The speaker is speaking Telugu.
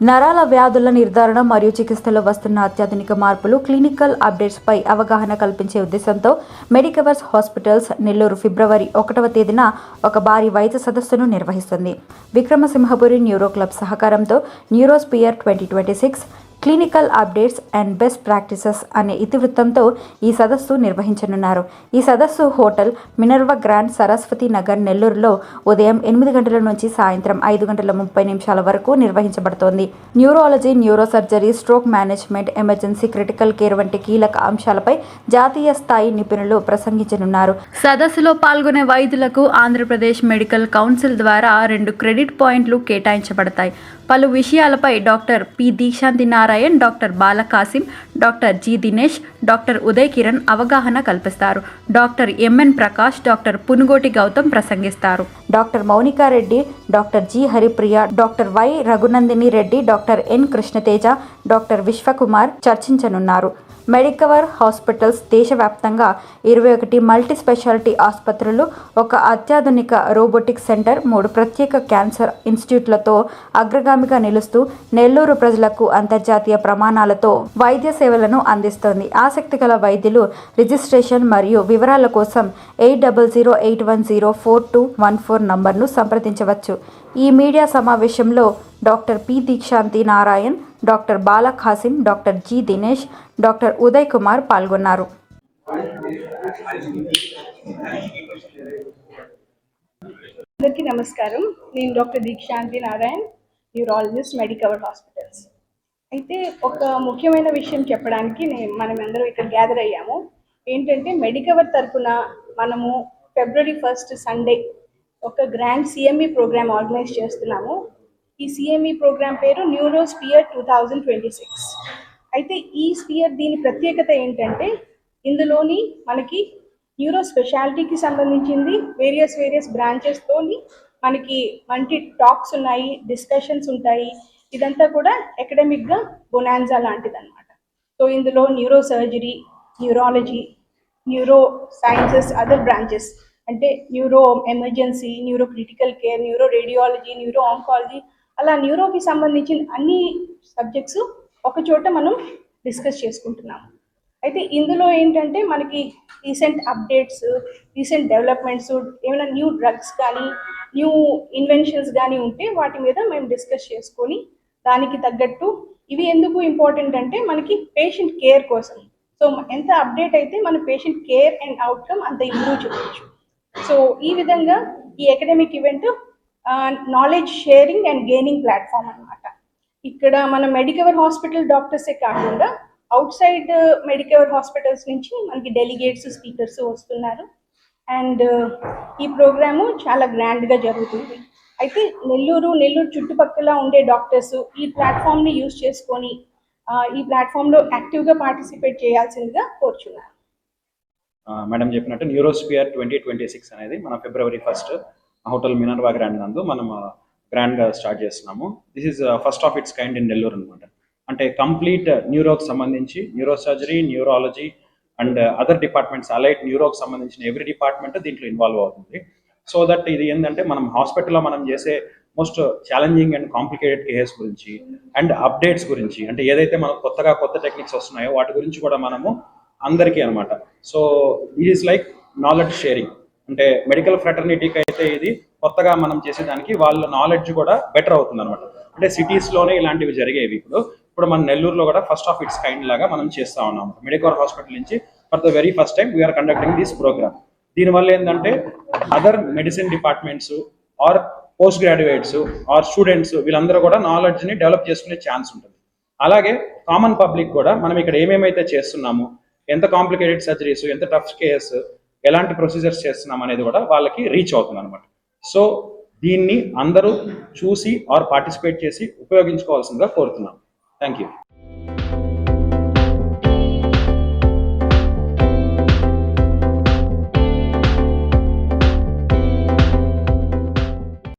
నరాల వ్యాధుల నిర్ధారణ మరియు చికిత్సలో వస్తున్న అత్యాధునిక మార్పులు, క్లినికల్ అప్డేట్స్పై అవగాహన కల్పించే ఉద్దేశంతో మెడికవర్స్ హాస్పిటల్స్ నెల్లూరు ఫిబ్రవరి 1వ తేదీన ఒక భారీ వైద్య సదస్సును నిర్వహిస్తుంది. విక్రమసింహపురి న్యూరో క్లబ్ సహకారంతో Neurosphere 2026 clinical updates and best practices అనే ఇతివృత్తంతో ఈ సదస్సు నిర్వహించనున్నారు. ఈ సదస్సు hotel Minerva Grand Saraswati Nagar నెల్లూరులో ఉదయం 8 గంటల నుంచి సాయంత్రం 5:30 వరకు నిర్వహించబడుతోంది. Neurology, neuro surgery, stroke management, emergency, critical care వంటి కీలక అంశాలపై జాతీయ స్థాయి నిపుణులు ప్రసంగించనున్నారు. సదస్సులో పాల్గొనే వైద్యులకు ఆంధ్రప్రదేశ్ మెడికల్ కౌన్సిల్ ద్వారా 2 క్రెడిట్ పాయింట్లు కేటాయించబడతాయి. పలు విషయాలపై doctor P. Deekshanthi Narayan, doctor Balakasim, doctor G. Dinesh, doctor Uday Kiran అవగాహన కల్పిస్తారు. Doctor MN Prakash, doctor Punugoti Gautam ప్రసంగిస్తారు. Doctor Mounika Reddy, doctor G. Haripriya, doctor Y. Raghunandini Reddy, doctor N. Krishnateja, doctor Vishwakumar చర్చించనున్నారు. మెడికవర్ హాస్పిటల్స్ దేశవ్యాప్తంగా 21 మల్టీ స్పెషాలిటీ ఆసుపత్రులు, ఒక అత్యాధునిక రోబోటిక్ సెంటర్, 3 ప్రత్యేక క్యాన్సర్ ఇన్స్టిట్యూట్లతో అగ్రగామిగా నిలుస్తూ నెల్లూరు ప్రజలకు అంతర్జాతీయ ప్రమాణాలతో వైద్య సేవలను అందిస్తోంది. ఆసక్తి గల వైద్యులు రిజిస్ట్రేషన్ మరియు వివరాల కోసం 8008104214 నంబర్ను సంప్రదించవచ్చు. ఈ మీడియా సమావేశంలో doctor P. Deekshanthi Narayan, doctor Balakhasim, doctor G. Dinesh, doctor Uday Kumar పాల్గొన్నారు. అందరికీ నమస్కారం. నేను doctor Deekshanthi Narayan, neurologist, Medicover hospitals. అయితే ఒక ముఖ్యమైన విషయం చెప్పడానికి మనం అందరం ఇక్కడ గ్యాదర్ అయ్యాము. ఏంటంటే మెడికవర్ తరఫున మనము ఫిబ్రవరి 1 సండే ఒక గ్రాండ్ సిఎంఈ ప్రోగ్రామ్ ఆర్గనైజ్ చేస్తున్నాము. ఈ సిఎంఈ ప్రోగ్రామ్ పేరు న్యూరోస్పియర్ 2026. అయితే ఈ స్పియర్ దీని ప్రత్యేకత ఏంటంటే ఇందులోని మనకి న్యూరో స్పెషాలిటీకి సంబంధించింది వేరియస్ బ్రాంచెస్తోని మనకి మంచి టాక్స్ ఉన్నాయి, డిస్కషన్స్ ఉంటాయి. ఇదంతా కూడా అకాడమిక్గా బొనాన్జా లాంటిది అనమాట. సో ఇందులో neuro surgery, neurology, neuro sciences, other branches అంటే neuro emergency, neuro critical care, neuro radiology, neuro oncology, అలా న్యూరోకి సంబంధించిన అన్ని సబ్జెక్ట్స్ ఒక చోట మనం డిస్కస్ చేసుకుంటున్నాము. అయితే ఇందులో ఏంటంటే మనకి రీసెంట్ అప్డేట్స్, రీసెంట్ డెవలప్మెంట్స్, ఏమైనా న్యూ డ్రగ్స్ కానీ న్యూ ఇన్వెన్షన్స్ కానీ ఉంటే వాటి మీద మేము డిస్కస్ చేసుకొని దానికి తగ్గట్టు ఇవి ఎందుకు ఇంపార్టెంట్ అంటే మనకి పేషెంట్ కేర్ కోసం. సో ఎంత అప్డేట్ అయితే మన పేషెంట్ కేర్ అండ్ అవుట్కమ్ అంత ఇంప్రూవ్ చేయవచ్చు. సో ఈ విధంగా ఈ academic event knowledge sharing and gaining platform అనమాట. ఇక్కడ మన మెడికవర్ హాస్పిటల్ డాక్టర్సే కాకుండా అవుట్ సైడ్ మెడికవర్ హాస్పిటల్స్ నుంచి మనకి డెలిగేట్స్, స్పీకర్స్ వస్తున్నారు. అండ్ ఈ ప్రోగ్రాము చాలా గ్రాండ్గా జరుగుతుంది. అయితే నెల్లూరు చుట్టుపక్కల ఉండే డాక్టర్స్ ఈ ప్లాట్ఫామ్ని యూజ్ చేసుకొని ఈ ప్లాట్ఫామ్లో యాక్టివ్గా పార్టిసిపేట్ చేయాల్సిందిగా కోరుచున్నారు. మేడం చెప్పినట్టు న్యూరోస్పియర్ 2026 అనేది మన ఫిబ్రవరి 1 హోటల్ మినర్వా గ్రాండ్ నందు మనం గ్రాండ్గా స్టార్ట్ చేస్తున్నాము. This is first of its kind in Nellore అనమాట. అంటే కంప్లీట్ న్యూరోకి సంబంధించి neuro surgery, neurology and other departments, allied న్యూరోకి సంబంధించిన ఎవ్రీ డిపార్ట్మెంట్ దీంట్లో ఇన్వాల్వ్ అవుతుంది. సో దట్ ఇది ఏంటంటే మనం హాస్పిటల్లో మనం చేసే most challenging and complicated cases గురించి అండ్ అప్డేట్స్ గురించి, అంటే ఏదైతే మనకు కొత్త టెక్నిక్స్ వస్తున్నాయో వాటి గురించి కూడా మనము అందరికీ అనమాట. So it is like knowledge sharing. అంటే మెడికల్ ఫ్రెటర్నిటీకి అయితే ఇది కొత్తగా మనం చేసేదానికి వాళ్ళ నాలెడ్జ్ కూడా బెటర్ అవుతుంది అనమాట. అంటే సిటీస్లోనే ఇలాంటివి జరిగేవి. ఇప్పుడు మన నెల్లూరులో కూడా ఫస్ట్ ఆఫ్ ఇట్స్ కైండ్ లాగా మనం చేస్తూ ఉన్నాం. మెడికవర్ హాస్పిటల్ నుంచి for the very first time we are conducting this programme. దీనివల్ల ఏంటంటే other medicine departments or postgraduates or students వీళ్ళందరూ కూడా నాలెడ్జ్ని డెవలప్ చేసుకునే ఛాన్స్ ఉంటుంది. అలాగే కామన్ పబ్లిక్ కూడా మనం ఇక్కడ ఏమేమైతే చేస్తున్నాము, ఎంత కాంప్లికేటెడ్ సర్జరీస్, ఎంత టఫ్ కేసెస్, ఎలాంటి ప్రొసీజర్స్ చేస్తున్నాం అనేది కూడా వాళ్ళకి రీచ్ అవుతుంది అనమాట. సో దీన్ని అందరూ చూసి ఆర్ పార్టిసిపేట్ చేసి ఉపయోగించుకోవాల్సిందిగా కోరుతున్నాం. Thank you.